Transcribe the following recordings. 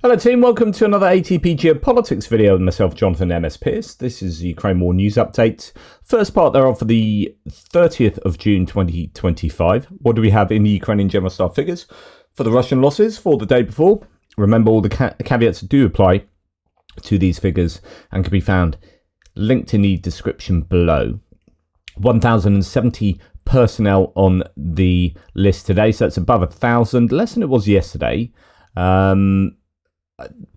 Hello team, welcome to another ATP Geopolitics video with myself, Jonathan MS Pearce. This is the Ukraine War News Update. First part thereof for the 30th of June 2025. What do we have in the Ukrainian General Staff figures for the Russian losses for the day before? Remember, all the caveats do apply to these figures and can be found linked in the description below. 1,070 personnel on the list today, so it's above 1,000, less than it was yesterday.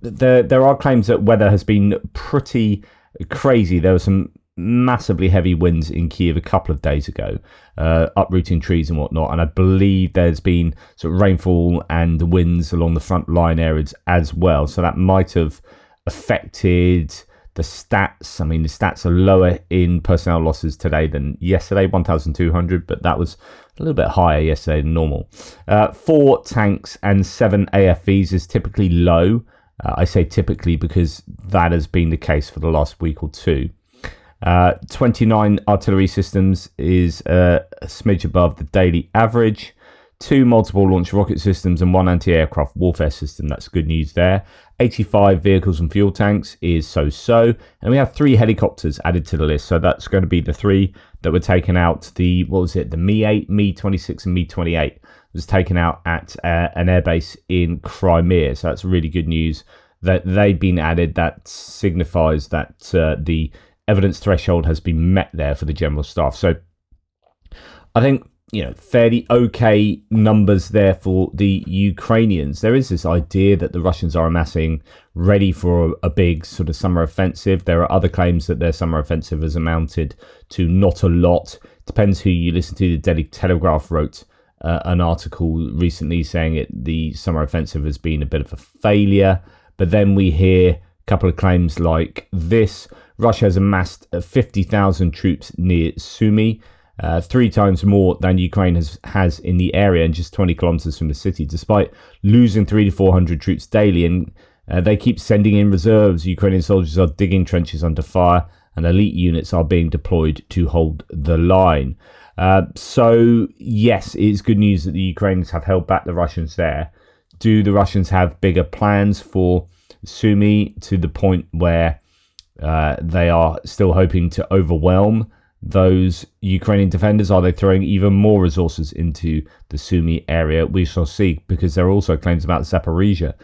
There are claims that weather has been pretty crazy. There were some massively heavy winds in Kiev a couple of days ago, uprooting trees and whatnot. And I believe there's been sort of rainfall and winds along the front line areas as well. So that might have affected the stats. I mean, the stats are lower in personnel losses today than yesterday, 1,200, but that was a little bit higher yesterday than normal. 4 tanks and 7 AFVs is typically low. I say typically because that has been the case for the last week or two. 29 artillery systems is a smidge above the daily average. 2 multiple launch rocket systems and 1 anti-aircraft warfare system. That's good news there. 85 vehicles and fuel tanks is so-so. And we have 3 helicopters added to the list. So that's going to be the 3 that were taken out. The Mi-8, Mi-26 and Mi-28 was taken out at an airbase in Crimea. So that's really good news that they've been added. That signifies that the evidence threshold has been met there for the General Staff. So I think, fairly okay numbers there for the Ukrainians. There is this idea that the Russians are amassing ready for a big sort of summer offensive. There are other claims that their summer offensive has amounted to not a lot. Depends who you listen to. The Daily Telegraph wrote an article recently saying the summer offensive has been a bit of a failure. But then we hear a couple of claims like this. Russia has amassed 50,000 troops near Sumy. 3 times more than Ukraine has in the area and just 20 kilometers from the city, despite losing 300 to 400 troops daily. And they keep sending in reserves. Ukrainian soldiers are digging trenches under fire, and elite units are being deployed to hold the line. So, yes, it is good news that the Ukrainians have held back the Russians there. Do the Russians have bigger plans for Sumy to the point where they are still hoping to overwhelm those Ukrainian defenders? Are they throwing even more resources into the Sumy area? We shall see, because there are also claims about Zaporizhia.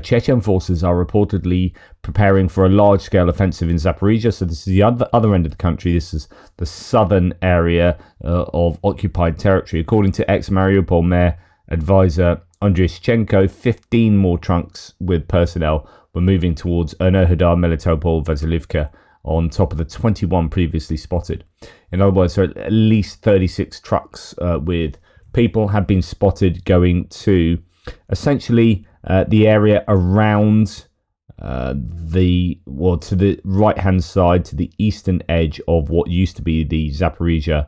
Chechen forces are reportedly preparing for a large-scale offensive in Zaporizhia. So this is the other end of the country. This is the southern area of occupied territory. According to ex-Mariupol Mayor advisor Andriy Shchenko, 15 more trunks with personnel were moving towards Enerhodar, Melitopol, Vasilivka, on top of the 21 previously spotted. In other words, so at least 36 trucks with people have been spotted going to essentially the area around to the right-hand side, to the eastern edge of what used to be the Zaporizhia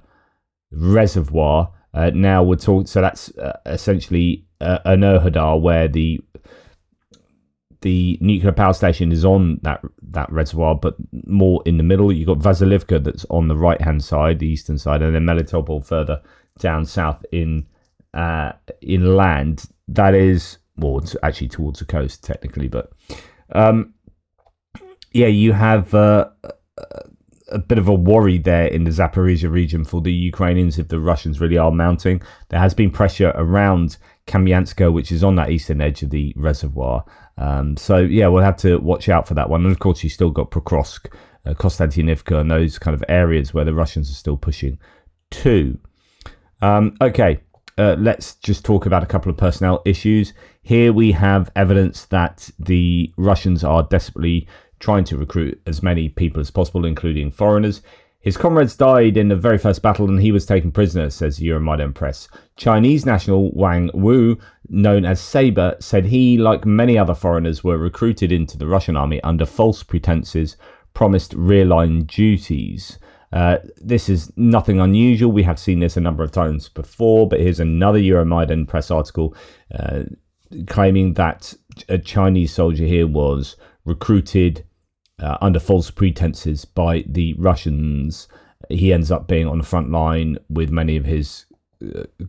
reservoir. Now we're talking, so that's essentially Enerhodar, where the nuclear power station is on that reservoir, but more in the middle. You've got Vasilivka that's on the right-hand side, the eastern side, and then Melitopol further down south in land. That is, it's actually towards the coast technically, but you have a bit of a worry there in the Zaporizhia region for the Ukrainians if the Russians really are mounting. There has been pressure around Kamyanska, which is on that eastern edge of the reservoir. We'll have to watch out for that one. And of course, you still got Prokrovsk, Konstantinivka, and those kind of areas where the Russians are still pushing to. Let's just talk about a couple of personnel issues. Here we have evidence that the Russians are desperately trying to recruit as many people as possible, including foreigners. His comrades died in the very first battle and he was taken prisoner, says Euromaidan Press. Chinese national Wang Wu, known as Saber, said he, like many other foreigners, were recruited into the Russian army under false pretenses, promised rear-line duties. This is nothing unusual. We have seen this a number of times before, but here's another Euromaidan Press article claiming that a Chinese soldier here was recruited under false pretenses by the Russians. He ends up being on the front line with many of his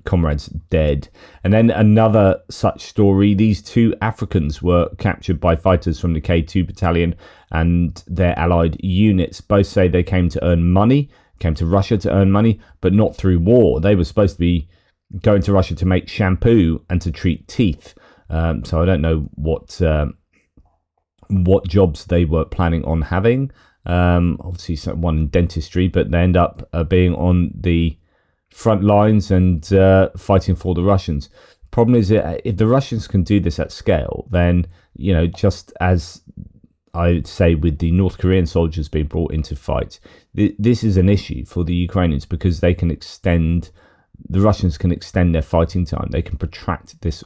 comrades dead. And then another such story, these 2 Africans were captured by fighters from the K2 battalion and their allied units. Both say they came to Russia to earn money, but not through war. They were supposed to be going to Russia to make shampoo and to treat teeth. So I don't know what jobs they were planning on having. Obviously one in dentistry, but they end up being on the front lines and fighting for the Russians. Problem is, if the Russians can do this at scale, then, just as I would say with the North Korean soldiers being brought into fight, this is an issue for the Ukrainians, because the Russians can extend their fighting time. They can protract this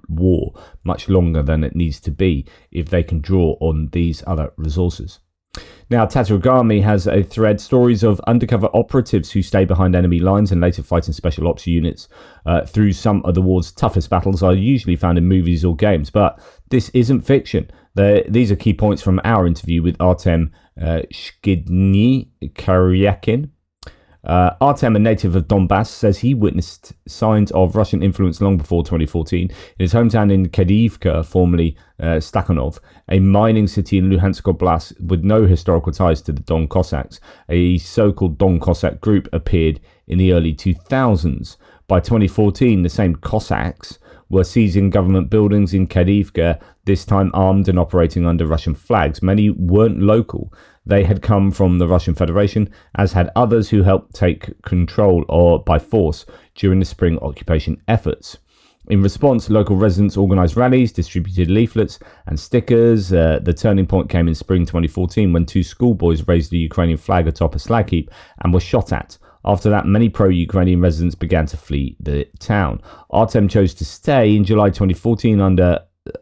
war much longer than it needs to be if they can draw on these other resources. Now, Tatarigami has a thread, stories of undercover operatives who stay behind enemy lines and later fight in special ops units through some of the war's toughest battles are usually found in movies or games. But this isn't fiction. These are key points from our interview with Artem Shkidny-Karyakin. Artem, a native of Donbass, says he witnessed signs of Russian influence long before 2014 in his hometown in Kadivka, formerly Stakhanov, a mining city in Luhansk Oblast with no historical ties to the Don Cossacks. A so-called Don Cossack group appeared in the early 2000s. By 2014, the same Cossacks were seizing government buildings in Kadivka, this time armed and operating under Russian flags. Many weren't local. They had come from the Russian Federation, as had others who helped take control or by force during the spring occupation efforts. In response, local residents organised rallies, distributed leaflets and stickers. The turning point came in spring 2014 when 2 schoolboys raised the Ukrainian flag atop a slag heap and were shot at. After that, many pro-Ukrainian residents began to flee the town. Artem chose to stay in July 2014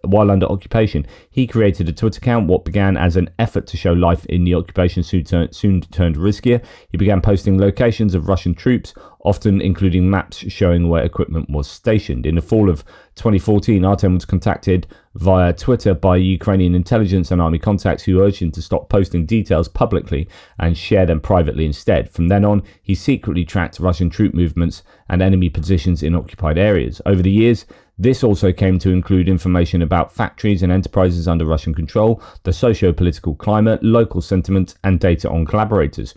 while under occupation. He created a Twitter account. What began as an effort to show life in the occupation soon turned riskier. He began posting locations of Russian troops, often including maps showing where equipment was stationed. In the fall of 2014, Artem was contacted via Twitter by Ukrainian intelligence and army contacts who urged him to stop posting details publicly and share them privately instead. From then on, he secretly tracked Russian troop movements and enemy positions in occupied areas. Over the years, this also came to include information about factories and enterprises under Russian control, the socio-political climate, local sentiment, and data on collaborators,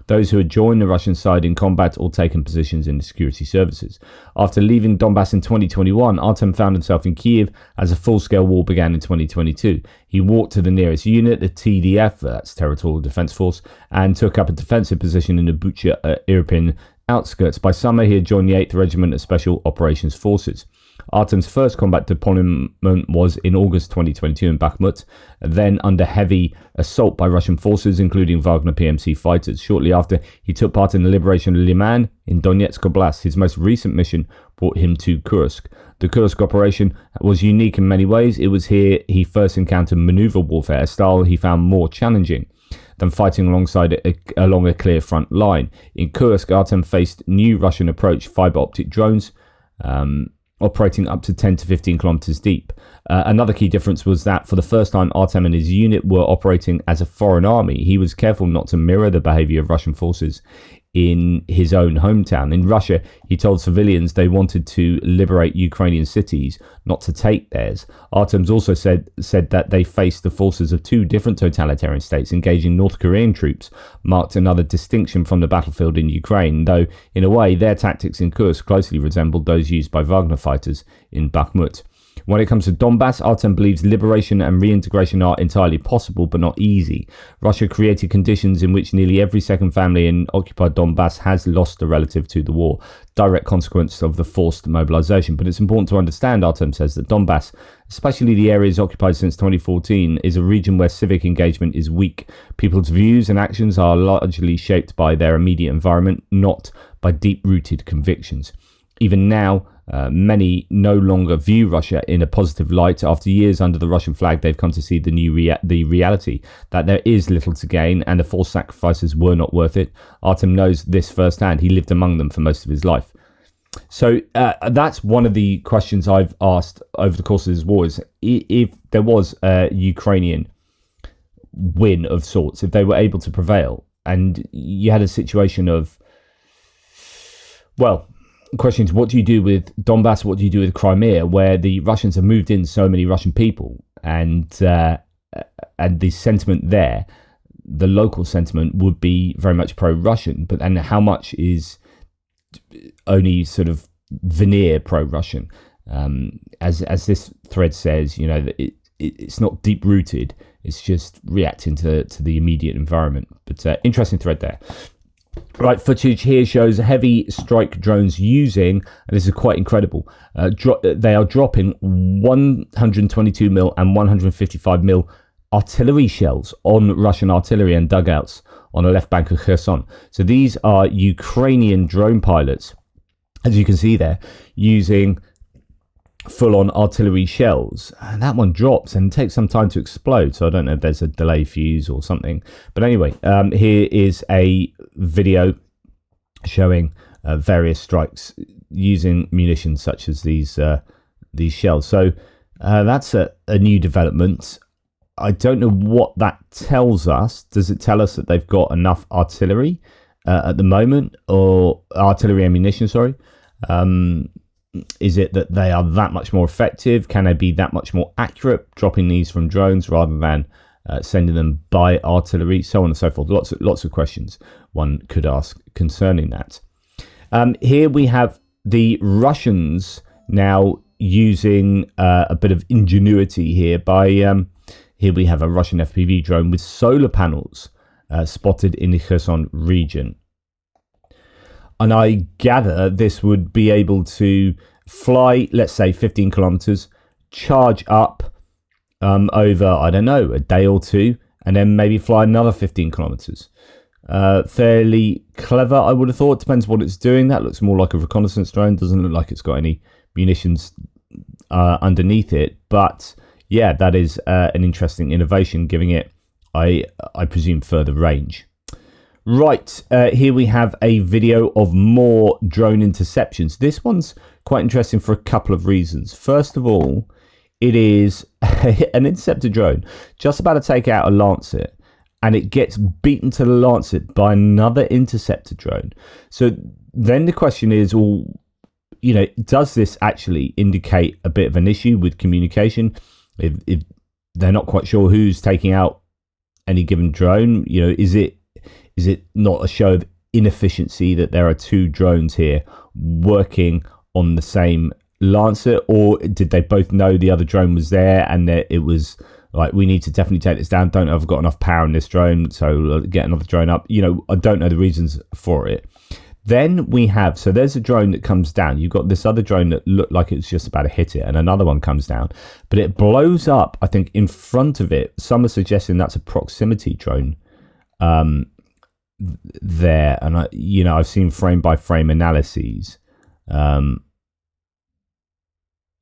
those who had joined the Russian side in combat or taken positions in the security services. After leaving Donbass in 2021, Artem found himself in Kiev as a full-scale war began in 2022. He walked to the nearest unit, the TDF, that's Territorial Defense Force, and took up a defensive position in the Bucha Irpin outskirts. By summer, he had joined the 8th Regiment of Special Operations Forces. Artem's first combat deployment was in August 2022 in Bakhmut, then under heavy assault by Russian forces, including Wagner PMC fighters. Shortly after, he took part in the liberation of Liman in Donetsk Oblast. His most recent mission brought him to Kursk. The Kursk operation was unique in many ways. It was here he first encountered maneuver warfare, a style he found more challenging than fighting along a clear front line. In Kursk, Artem faced new Russian approach fiber optic drones, operating up to 10 to 15 kilometers deep. Another key difference was that for the first time, Artem and his unit were operating as a foreign army. He was careful not to mirror the behavior of Russian forces in his own hometown. In Russia, he told civilians they wanted to liberate Ukrainian cities, not to take theirs. Artem's also said that they faced the forces of 2 different totalitarian states. Engaging North Korean troops marked another distinction from the battlefield in Ukraine, though in a way their tactics in Kursk closely resembled those used by Wagner fighters in Bakhmut. When it comes to Donbass, Artem believes liberation and reintegration are entirely possible, but not easy. Russia created conditions in which nearly every second family in occupied Donbass has lost a relative to the war, direct consequence of the forced mobilization. But it's important to understand, Artem says, that Donbass, especially the areas occupied since 2014, is a region where civic engagement is weak. People's views and actions are largely shaped by their immediate environment, not by deep-rooted convictions. Even now, many no longer view Russia in a positive light. After years under the Russian flag, they've come to see the reality that there is little to gain and the false sacrifices were not worth it. Artem knows this firsthand. He lived among them for most of his life. So that's one of the questions I've asked over the course of this war, is if there was a Ukrainian win of sorts, if they were able to prevail, and you had a situation of, well, question is, what do you do with Donbass? What do you do with Crimea, where the Russians have moved in so many Russian people, and the sentiment there, the local sentiment would be very much pro-Russian, but then how much is only sort of veneer pro-Russian? As this thread says, you know, that it's not deep rooted. It's just reacting to the immediate environment. But interesting thread there. Right, footage here shows heavy strike drones using, and this is quite incredible, they are dropping 122 mil and 155 mil artillery shells on Russian artillery and dugouts on the left bank of Kherson. So these are Ukrainian drone pilots, as you can see there, using full-on artillery shells, and that one drops and takes some time to explode, so I don't know if there's a delay fuse or something. But anyway, here is a video showing various strikes using munitions such as these shells. So that's a new development. I don't know what that tells us. Does it tell us that they've got enough artillery at the moment, or artillery ammunition, sorry? Is it that they are that much more effective? Can they be that much more accurate, dropping these from drones rather than sending them by artillery, so on and so forth? Lots of questions one could ask concerning that. Here we have the Russians now using a bit of ingenuity here by here we have a Russian FPV drone with solar panels spotted in the Kherson region. And I gather this would be able to fly, let's say 15 kilometers, charge up over, I don't know, a day or two, and then maybe fly another 15 kilometers. Fairly clever, I would have thought. Depends what it's doing. That looks more like a reconnaissance drone. Doesn't look like it's got any munitions underneath it. But yeah, that is an interesting innovation, giving it, I presume, further range. Right, here we have a video of more drone interceptions. This one's quite interesting for a couple of reasons. First of all, it is an interceptor drone just about to take out a Lancet, and it gets beaten to the Lancet by another interceptor drone. So then the question is, well, you know, does this actually indicate a bit of an issue with communication? If they're not quite sure who's taking out any given drone, you know, is it not a show of inefficiency that there are two drones here working on the same Lancet, or did they both know the other drone was there and that it was like, we need to definitely take this down, don't know if I've got enough power in this drone, so get another drone up? You know, I don't know the reasons for it. Then we have, so there's a drone that comes down. You've got this other drone that looked like it was just about to hit it, and another one comes down, but it blows up, I think, in front of it. Some are suggesting that's a proximity drone there, and I've seen frame by frame analyses.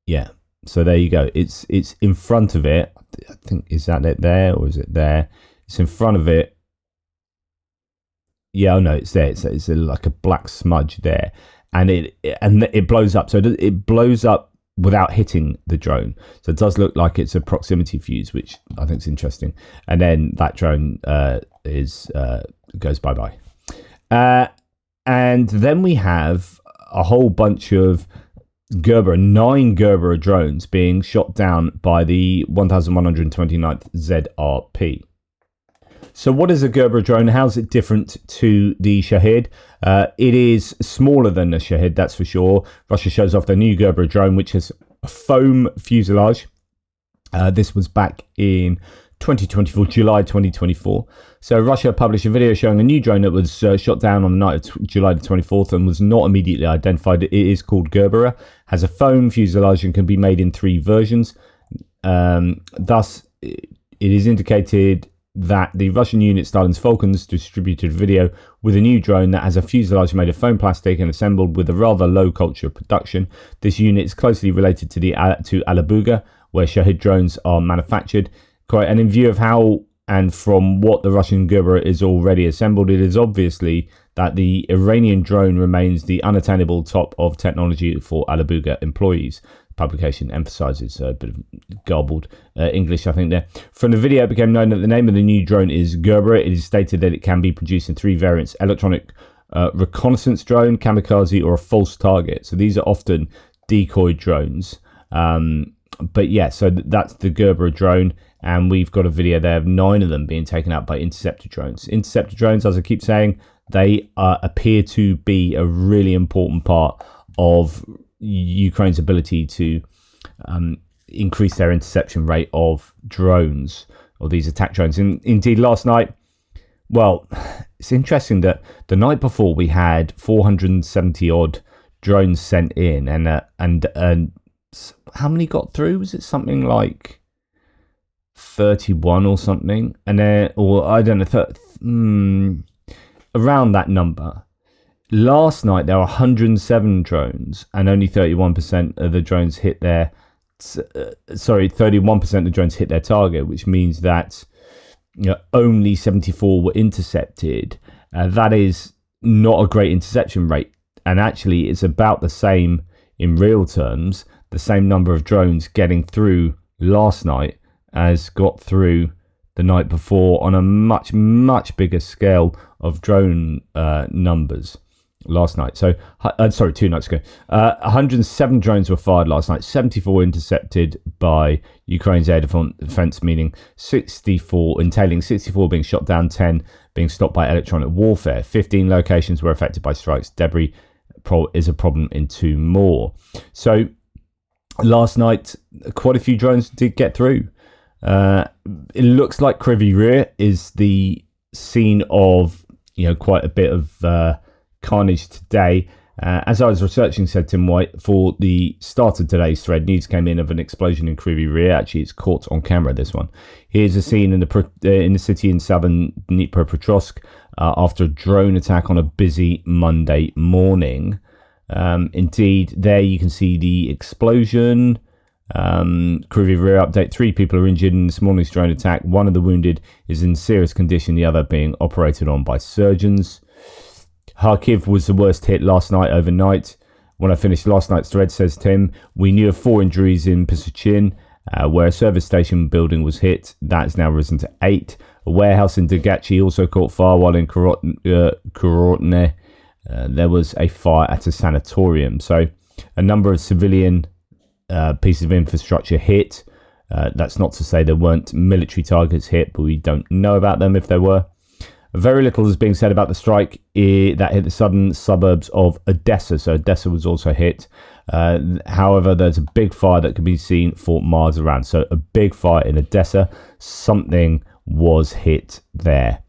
Yeah, so there you go. It's in front of it. I think, is that it there, or is it there? It's in front of it. Yeah, no, it's there. It's like a black smudge there, and it blows up. So it blows up without hitting the drone. So it does look like it's a proximity fuse, which I think is interesting. And then that drone goes bye-bye. And then we have a whole bunch of 9 Gerber drones being shot down by the 1129th ZRP. So what is a Gerber drone? How's it different to the Shahed? It is smaller than the Shahed, that's for sure. Russia shows off their new Gerber drone, which has a foam fuselage. This was back in 2024, July 2024. So Russia published a video showing a new drone that was shot down on the night of July the 24th and was not immediately identified. It is called Gerber, has a foam fuselage and can be made in 3 versions. Thus, it is indicated that the Russian unit Stalin's Falcons distributed a video with a new drone that has a fuselage made of foam plastic and assembled with a rather low culture of production. This unit is closely related to Alabuga, where Shahed drones are manufactured. And in view of how and from what the Russian Gerber is already assembled, it is obviously that the Iranian drone remains the unattainable top of technology for Alabuga employees. Publication emphasizes a bit of garbled English, I think, there. From the video, it became known that the name of the new drone is Gerber. It is stated that it can be produced in 3 variants: electronic reconnaissance drone, kamikaze, or a false target. So these are often decoy drones. But yeah, so that's the Gerber drone, and we've got a video there of 9 of them being taken out by interceptor drones. Interceptor drones, as I keep saying, they appear to be a really important part of Ukraine's ability to increase their interception rate of drones, or these attack drones. And indeed, last night, well, it's interesting that the night before we had 470 odd drones sent in, and how many got through? Was it something like 31 or something? And then, or I don't know, around that number. Last night there were 107 drones, and only 31% of the drones hit their 31% of the drones hit their target, which means that only 74 were intercepted. That is not a great interception rate, and actually it's about the same in real terms, the same number of drones getting through last night as got through the night before on a much, much bigger scale of drone numbers last night. So, 2 nights ago. 107 drones were fired last night, 74 intercepted by Ukraine's air defense, meaning 64, entailing 64 being shot down, 10 being stopped by electronic warfare. 15 locations were affected by strikes. Debris is a problem in 2 more. So, last night, quite a few drones did get through. It looks like Kryvyi Rih is the scene of quite a bit of carnage today. As I was researching, said Tim White, for the start of today's thread, news came in of an explosion in Kryvyi Rih. Actually, it's caught on camera, this one. Here's a scene in the city in southern Dnipropetrovsk after a drone attack on a busy Monday morning. Indeed, there you can see the explosion. Kryvyi Rih update: 3 people are injured in this morning's drone attack. 1 of the wounded is in serious condition, the other being operated on by surgeons. Kharkiv was the worst hit last night overnight. When I finished last night's thread, says Tim, we knew of 4 injuries in Pisuchin, where a service station building was hit. That's now risen to 8. A warehouse in Dagachi also caught fire, while in Kurotne there was a fire at a sanatorium. So a number of civilian pieces of infrastructure hit. That's not to say there weren't military targets hit, but we don't know about them if there were. Very little is being said about the strike that hit the southern suburbs of Odessa. So Odessa was also hit. However, there's a big fire that can be seen for miles around. So a big fire in Odessa. Something was hit there.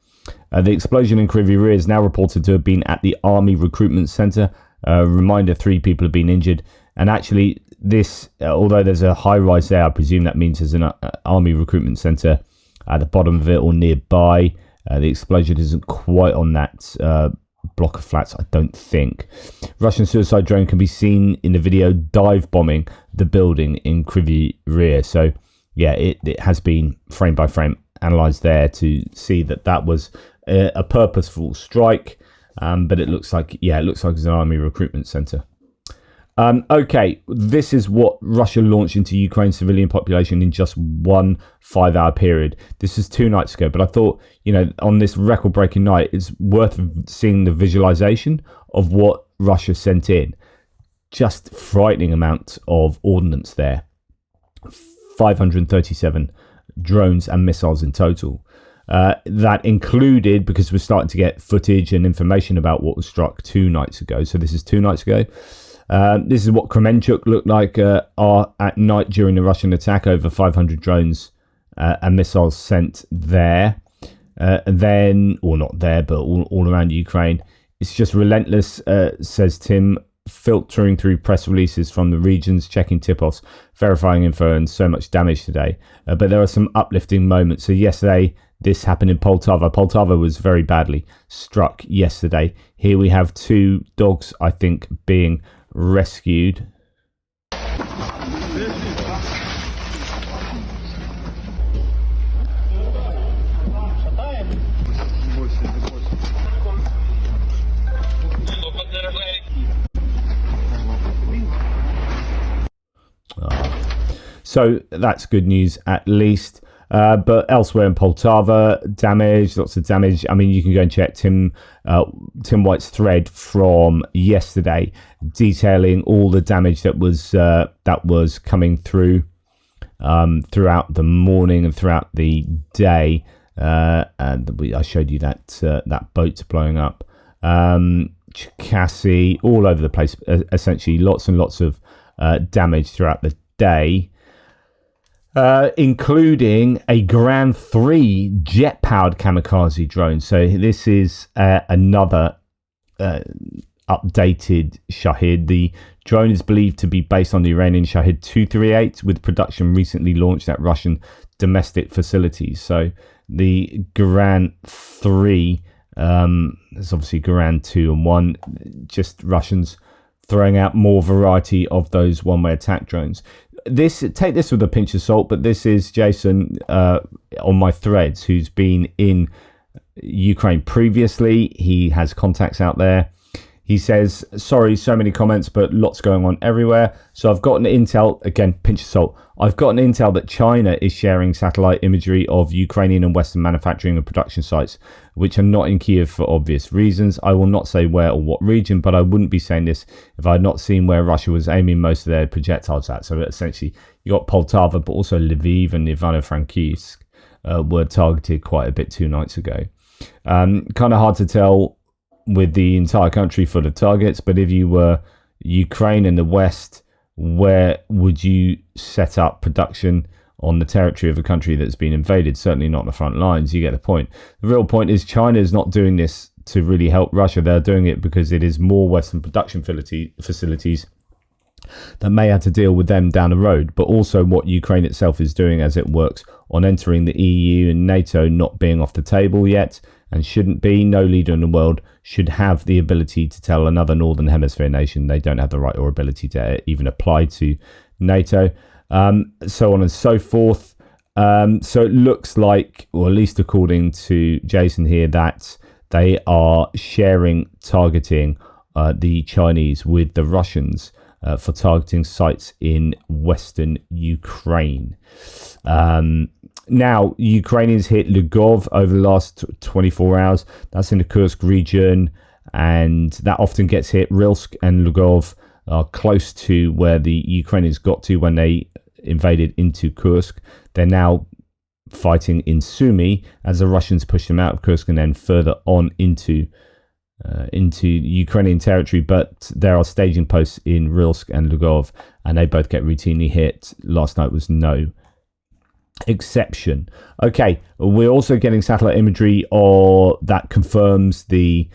The explosion in Kryvyi Rih is now reported to have been at the Army Recruitment Center. Reminder, 3 people have been injured. And actually, this, although there's a high rise there, I presume that means there's an Army Recruitment Center at the bottom of it or nearby. The explosion isn't quite on that block of flats, I don't think. Russian suicide drone can be seen in the video dive bombing the building in Kryvyi Rih. So, yeah, it has been frame by frame analysed there to see that was a purposeful strike. But it looks like it's an army recruitment centre. Okay, this is what Russia launched into Ukraine's civilian population in just one 5-hour period. This is 2 nights ago, but I thought, on this record-breaking night, it's worth seeing the visualization of what Russia sent in. Just frightening amount of ordnance there. 537 drones and missiles in total. That included, because we're starting to get footage and information about what was struck 2 nights ago. So this is 2 nights ago. This is what Kremenchuk looked like at night during the Russian attack. Over 500 drones and missiles sent there. Then, or not there, but all around Ukraine. It's just relentless, says Tim, filtering through press releases from the regions, checking tip-offs, verifying info, and so much damage today. But there are some uplifting moments. So yesterday, this happened in Poltava. Poltava was very badly struck yesterday. Here we have 2 dogs, I think, being rescued. So that's good news, at least. But elsewhere in Poltava, lots of damage. I mean, you can go and check Tim White's thread from yesterday, detailing all the damage that was coming through throughout the morning and throughout the day. And I showed you that boat blowing up. Chicassie, all over the place, essentially lots and lots of damage throughout the day, including a Grand 3 jet-powered kamikaze drone. So this is another updated Shahid. The drone is believed to be based on the Iranian Shahid 238, with production recently launched at Russian domestic facilities. So the Grand 3, there's obviously Grand 2 and 1, just Russians throwing out more variety of those one-way attack drones. Take this with a pinch of salt, but this is Jason on my threads, who's been in Ukraine previously. He has contacts out there. He says, sorry, so many comments, but lots going on everywhere. So I've gotten intel, again, pinch of salt. I've gotten intel that China is sharing satellite imagery of Ukrainian and Western manufacturing and production sites, which are not in Kiev for obvious reasons. I will not say where or what region, but I wouldn't be saying this if I had not seen where Russia was aiming most of their projectiles at. So essentially, you got Poltava, but also Lviv and Ivano-Frankivsk were targeted quite a bit 2 nights ago. Kind of hard to tell with the entire country full of targets, but if you were Ukraine and the West, where would you set up production on the territory of a country that's been invaded? Certainly not on the front lines. You get the point. The real point is China is not doing this to really help Russia. They're doing it because it is more Western production facilities that may have to deal with them down the road, but also what Ukraine itself is doing as it works on entering the EU and NATO not being off the table yet, and shouldn't be. No leader in the world should have the ability to tell another Northern Hemisphere nation they don't have the right or ability to even apply to NATO, so on and so forth. So it looks like, or at least according to Jason here, that they are targeting the Chinese with the Russians for targeting sites in Western Ukraine. Now, Ukrainians hit Lugov over the last 24 hours. That's in the Kursk region, and that often gets hit. Rilsk and Lugov are close to where the Ukrainians got to when they invaded into Kursk. They're now fighting in Sumy as the Russians push them out of Kursk and then further on into Ukrainian territory, but there are staging posts in Rilsk and Lugov, and they both get routinely hit. Last night was no exception. Okay, we're also getting satellite imagery that confirms the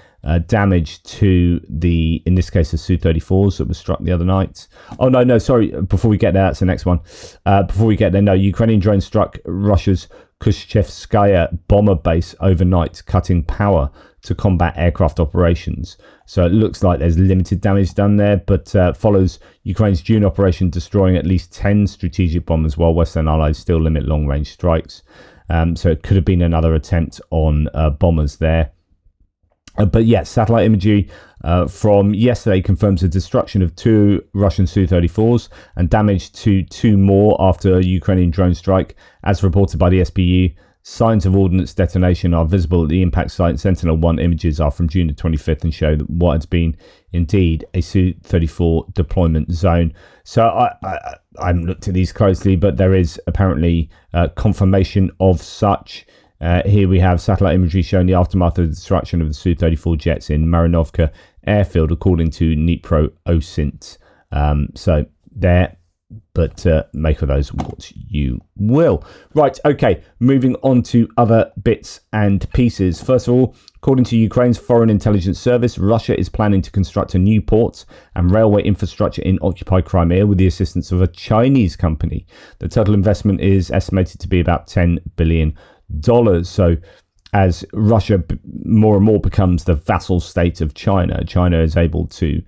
damage to in this case, the Su-34s that was struck the other night. Oh, no, sorry. Before we get there, that's the next one. Before we get there, no, Ukrainian drone struck Russia's Kushchevskaya bomber base overnight, cutting power to combat aircraft operations. So it looks like there's limited damage done there, but follows Ukraine's June operation destroying at least 10 strategic bombers, while Western allies still limit long-range strikes. So it could have been another attempt on bombers there. But yes, satellite imagery from yesterday confirms the destruction of 2 Russian Su-34s and damage to 2 more after a Ukrainian drone strike. As reported by the SBU, signs of ordnance detonation are visible at the impact site. Sentinel-1 images are from June the 25th and show that what has been indeed a Su-34 deployment zone. So I haven't looked at these closely, but there is apparently confirmation of such. Here we have satellite imagery showing the aftermath of the destruction of the Su-34 jets in Marinovka airfield, according to Dnipro OSINT. So there, but make of those what you will. Right, okay, moving on to other bits and pieces. First of all, according to Ukraine's Foreign Intelligence Service, Russia is planning to construct a new port and railway infrastructure in occupied Crimea with the assistance of a Chinese company. The total investment is estimated to be about $10 billion. So as Russia more and more becomes the vassal state of China, China is able to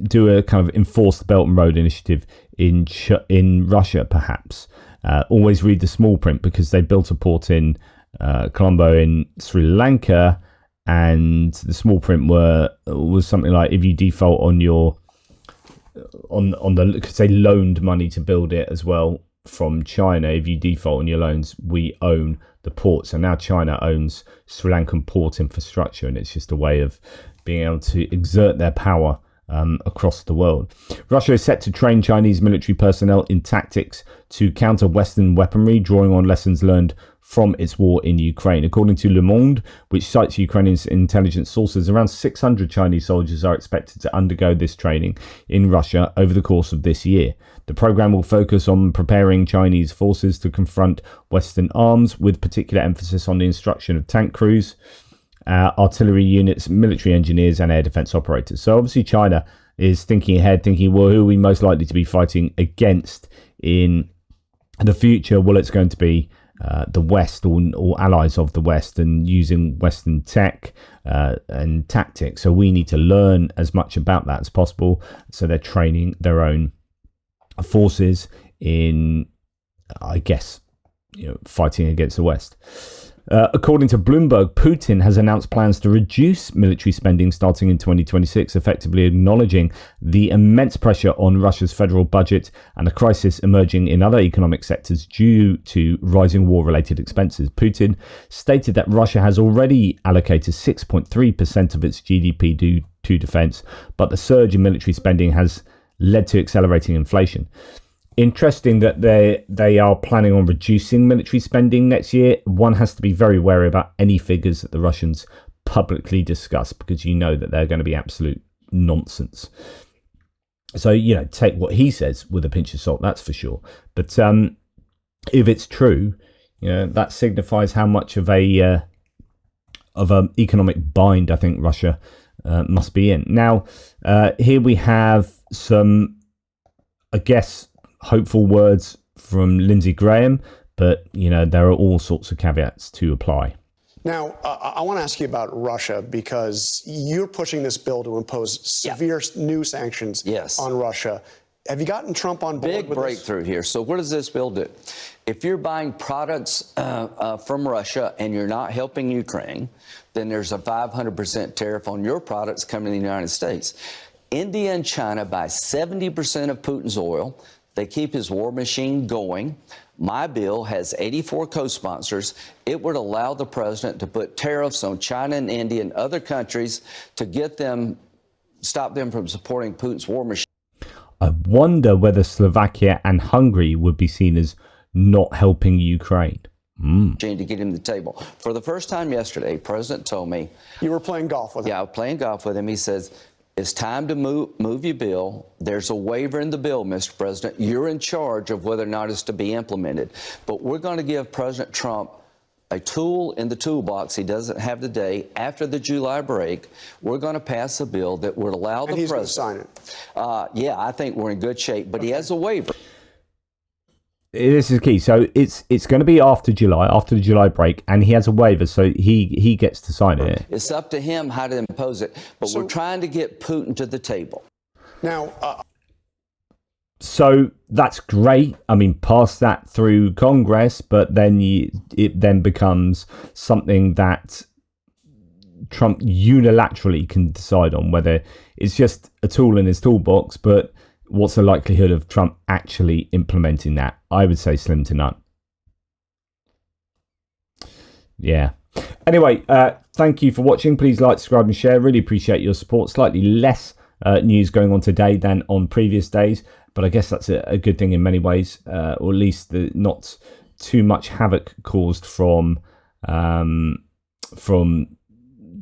do a kind of enforced Belt and Road Initiative in Russia, perhaps. Always read the small print, because they built a port in Colombo in Sri Lanka, and the small print was something like, if you default on your because they loaned money to build it as well, from China. If you default on your loans, we own the port. So now China owns Sri Lankan port infrastructure, and it's just a way of being able to exert their power across the world. Russia is set to train Chinese military personnel in tactics to counter Western weaponry, drawing on lessons learned from its war in Ukraine. According to Le Monde, which cites Ukrainian intelligence sources, around 600 Chinese soldiers are expected to undergo this training in Russia over the course of this year. The program will focus on preparing Chinese forces to confront Western arms, with particular emphasis on the instruction of tank crews, artillery units, military engineers, and air defense operators. So obviously China is thinking ahead, thinking, well, who are we most likely to be fighting against in the future? Well, it's going to be the West, or allies of the West, and using Western tech and tactics. So we need to learn as much about that as possible. So they're training their own forces in, I guess, fighting against the West. According to Bloomberg, Putin has announced plans to reduce military spending starting in 2026, effectively acknowledging the immense pressure on Russia's federal budget and a crisis emerging in other economic sectors due to rising war-related expenses. Putin stated that Russia has already allocated 6.3% of its GDP to defense, but the surge in military spending has led to accelerating inflation. Interesting that they are planning on reducing military spending next year. One has to be very wary about any figures that the Russians publicly discuss, because you know that they're going to be absolute nonsense. So, take what he says with a pinch of salt, that's for sure. But if it's true, that signifies how much of an economic bind I think Russia must be in. Now, here we have some, I guess, hopeful words from Lindsey Graham, but there are all sorts of caveats to apply. Now, I want to ask you about Russia, because you're pushing this bill to impose severe new sanctions on Russia. Have you gotten Trump on board? Big breakthrough here. So what does this bill do? If you're buying products from Russia and you're not helping Ukraine, then there's a 500% tariff on your products coming to the United States. India and China buy 70% of Putin's oil. They keep his war machine going. My bill has 84 co-sponsors. It would allow the president to put tariffs on China and India and other countries to stop them from supporting Putin's war machine. I wonder whether Slovakia and Hungary would be seen as not helping Ukraine. To get him to the table. For the first time yesterday, President told me... You were playing golf with him. Yeah, I was playing golf with him. He says, it's time to move your bill. There's a waiver in the bill, Mr. President. You're in charge of whether or not it's to be implemented. But we're going to give President Trump a tool in the toolbox he doesn't have today. After the July break, we're going to pass a bill that would allow the president... he's going to sign it. Yeah, I think we're in good shape. But he has a waiver. This is key. So it's going to be after the July break, and he has a waiver, so he gets to sign it. It's up to him how to impose it, but we're trying to get Putin to the table. Now, so that's great. I mean, pass that through Congress, but then it then becomes something that Trump unilaterally can decide on, whether it's just a tool in his toolbox, but what's the likelihood of Trump actually implementing that? I would say slim to none. Yeah. Anyway, thank you for watching. Please like, subscribe and share. Really appreciate your support. Slightly less news going on today than on previous days, but I guess that's a good thing in many ways, or at least not too much havoc caused from the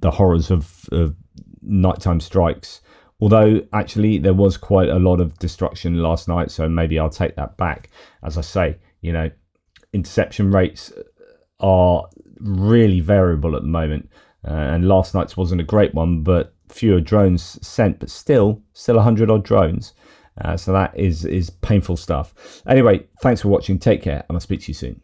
horrors of nighttime strikes. Although, actually, there was quite a lot of destruction last night, so maybe I'll take that back. As I say, interception rates are really variable at the moment, and last night's wasn't a great one, but fewer drones sent, but still 100 odd drones. So that is painful stuff. Anyway, thanks for watching. Take care, and I'll speak to you soon.